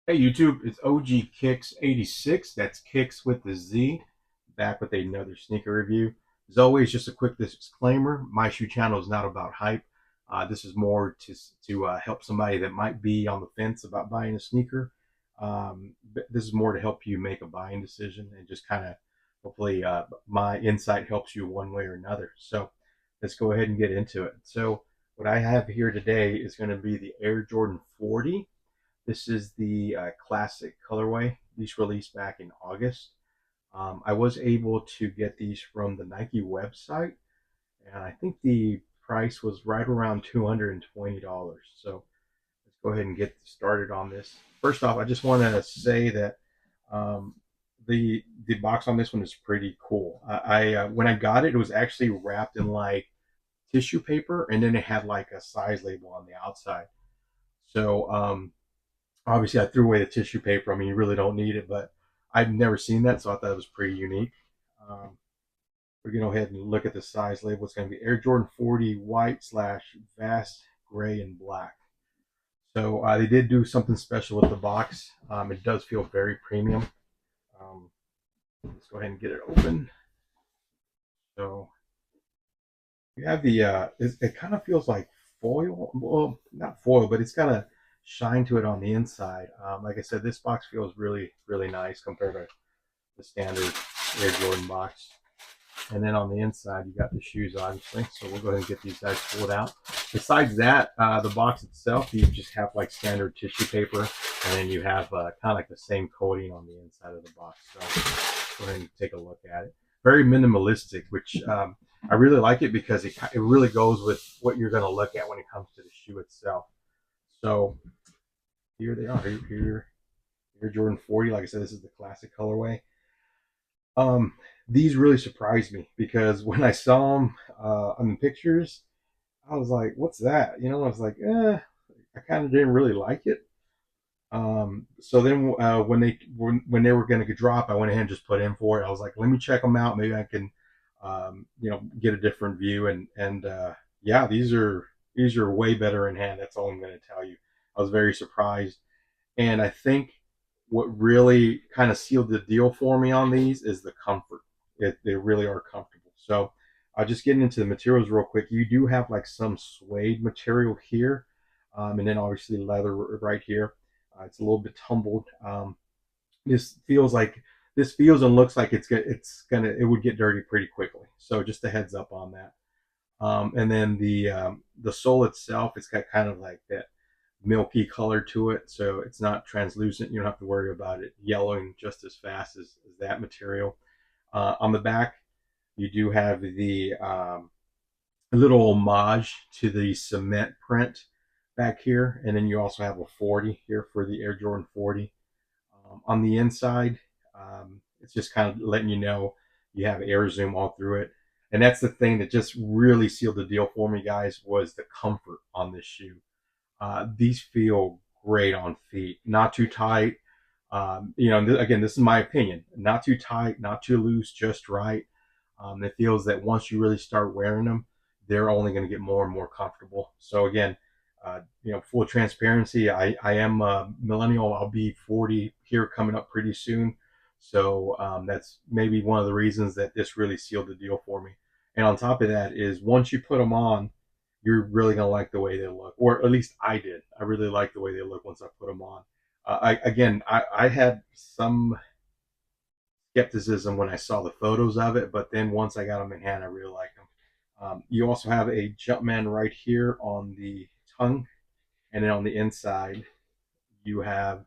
Hey YouTube, it's OG Kicks 86. That's Kicks with the Z. Back with another sneaker review. As always, just a quick disclaimer: my shoe channel is not about hype. This is more to help somebody that might be on the fence about buying a sneaker. This is more to help you make a buying decision and just kind of hopefully my insight helps you one way or another. So let's go ahead and get into it. So what I have here today is going to be the Air Jordan 40. This is the classic colorway. These released back in August. I was able to get these from the Nike website, and I think the price was right around $220. So let's go ahead and get started on this. First off, I just want to say that um, the box on this one is pretty cool. When I got it, it was actually wrapped in like tissue paper, and then it had like a size label on the outside. So obviously, I threw away the tissue paper. I mean, you really don't need it, but I've never seen that, so I thought it was pretty unique. Um, we're going to go ahead and look at the size label. It's going to be Air Jordan 40 white slash vast gray and black. So they did do something special with the box. It does feel very premium. Um, let's go ahead and get it open. So you have it kind of feels like foil. Well, not foil, but it's got a shine to it on the inside. Like I said, this box feels really, really nice compared to the standard Air Jordan box. And then on the inside, you got the shoes, obviously. So we'll go ahead and get these guys pulled out. Besides that, the box itself, you just have like standard tissue paper, and then you have kind of like the same coating on the inside of the box. So go ahead and take a look at it. Very minimalistic, which I really like it because it really goes with what you're going to look at when it comes to the shoe itself. So here they are. Here Jordan 40. Like I said, this is the classic colorway. Um, these really surprised me because when I saw them on the pictures, I was like, "What's that?" I was like, I kind of didn't really like it. So then when they were going to drop, I went ahead and just put in for it. I was like, "Let me check them out. Maybe I can, get a different view." And yeah, these are way better in hand. That's all I'm going to tell you. I was very surprised. And I think what really kind of sealed the deal for me on these is the comfort. They really are comfortable. So just getting into the materials real quick. You do have like some suede material here, and then obviously leather right here. It's a little bit tumbled. This feels like this feels and looks like it would get dirty pretty quickly. So just a heads up on that. And then the sole itself, it's got kind of like that milky color to it, so it's not translucent. You don't have to worry about it yellowing just as fast as that material. On the back, you do have the little homage to the cement print back here, and then you also have a 40 here for the Air Jordan 40. On the inside, it's just kind of letting you know you have air zoom all through it. And that's the thing that just really sealed the deal for me, guys, was the comfort on this shoe. These feel great on feet, not too tight. Again, this is my opinion. Not too tight, not too loose, just right. It feels that once you really start wearing them, they're only going to get more and more comfortable. So again, full transparency, I am a millennial. I'll be 40 here coming up pretty soon. So that's maybe one of the reasons that this really sealed the deal for me. And on top of that is once you put them on, you're really gonna like the way they look, or at least I did. I really liked the way they look once I put them on. I had some skepticism when I saw the photos of it, but then once I got them in hand, I really liked them. You also have a Jumpman right here on the tongue, and then on the inside, you have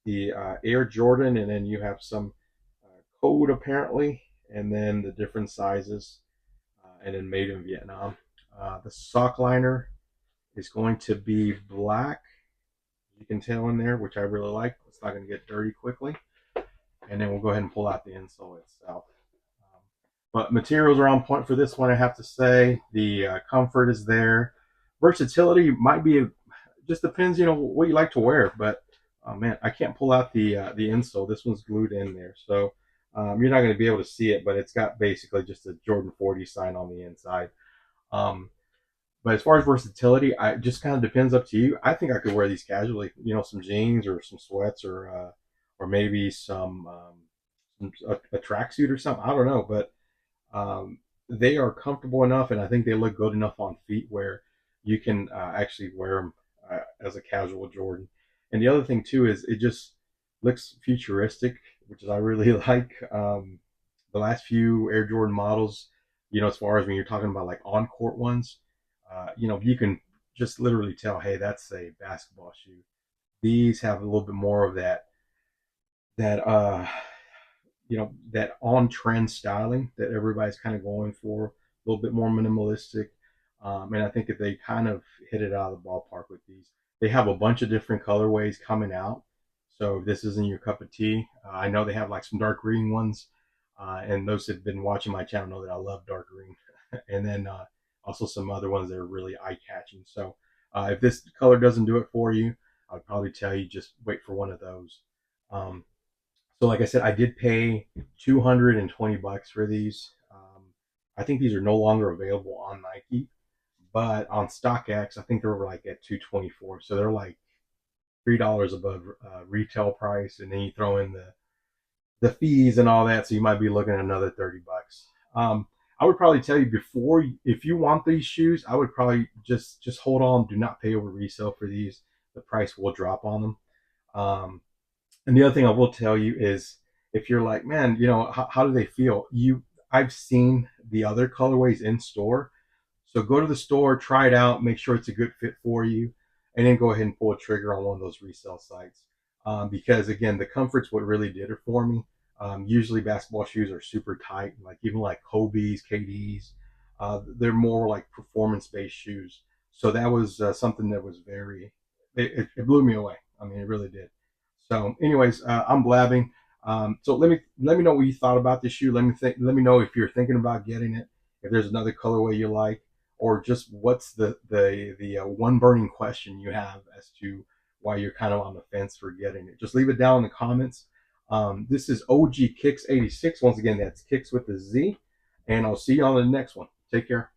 the Air Jordan, and then you have some code apparently, and then the different sizes, and then made in Vietnam. The sock liner is going to be black. You can tell in there, which I really like. It's not going to get dirty quickly. And then we'll go ahead and pull out the insole itself. But materials are on point for this one, I have to say. The comfort is there. Versatility might be just depends, what you like to wear. But oh man, I can't pull out the insole. This one's glued in there, so you're not going to be able to see it. But it's got basically just a Jordan 40 sign on the inside. Um, But as far as versatility, I it just kind of depends up to you. I think I could wear these casually, you know, some jeans or some sweats or maybe a tracksuit or something. I don't know, but they are comfortable enough, and I think they look good enough on feet where you can actually wear them as a casual Jordan. And the other thing too is it just looks futuristic, which is I really like. The last few Air Jordan models, you know, as far as when you're talking about like on court ones, you know, you can just literally tell, hey, that's a basketball shoe. These have a little bit more of that you know, that on trend styling that everybody's kind of going for, a little bit more minimalistic. And I think that they kind of hit it out of the ballpark with these. They have a bunch of different colorways coming out. So if this isn't your cup of tea, I know they have like some dark green ones. And those that have been watching my channel know that I love dark green. And then also some other ones that are really eye catching. So if this color doesn't do it for you, I'd probably tell you just wait for one of those. Um, so like I said, I did pay 220 bucks for these. I think these are no longer available on Nike, but on StockX, I think they're like at 224. So they're like $3 above retail price, and then you throw in the fees and all that, so you might be looking at another 30 bucks. I would probably tell you before, if you want these shoes, I would probably just hold on. Do not pay over resale for these. The price will drop on them. Um, and the other thing I will tell you is if you're like, man, you know, how do they feel? I've seen the other colorways in store. So go to the store, try it out, make sure it's a good fit for you, and then go ahead and pull a trigger on one of those resale sites. Because again, the comfort's what really did it for me. Usually basketball shoes are super tight, like even like Kobe's, KD's. They're more like performance-based shoes. So that was something that was it blew me away. I mean, it really did. So, anyways, I'm blabbing. So let me know what you thought about this shoe. Let me know if you're thinking about getting it. If there's another colorway you like, or just what's the one burning question you have as to why you're kind of on the fence for getting it. Just leave it down in the comments. This is OG Kicks 86. Once again, that's Kicks with the Z, and I'll see you on the next one. Take care.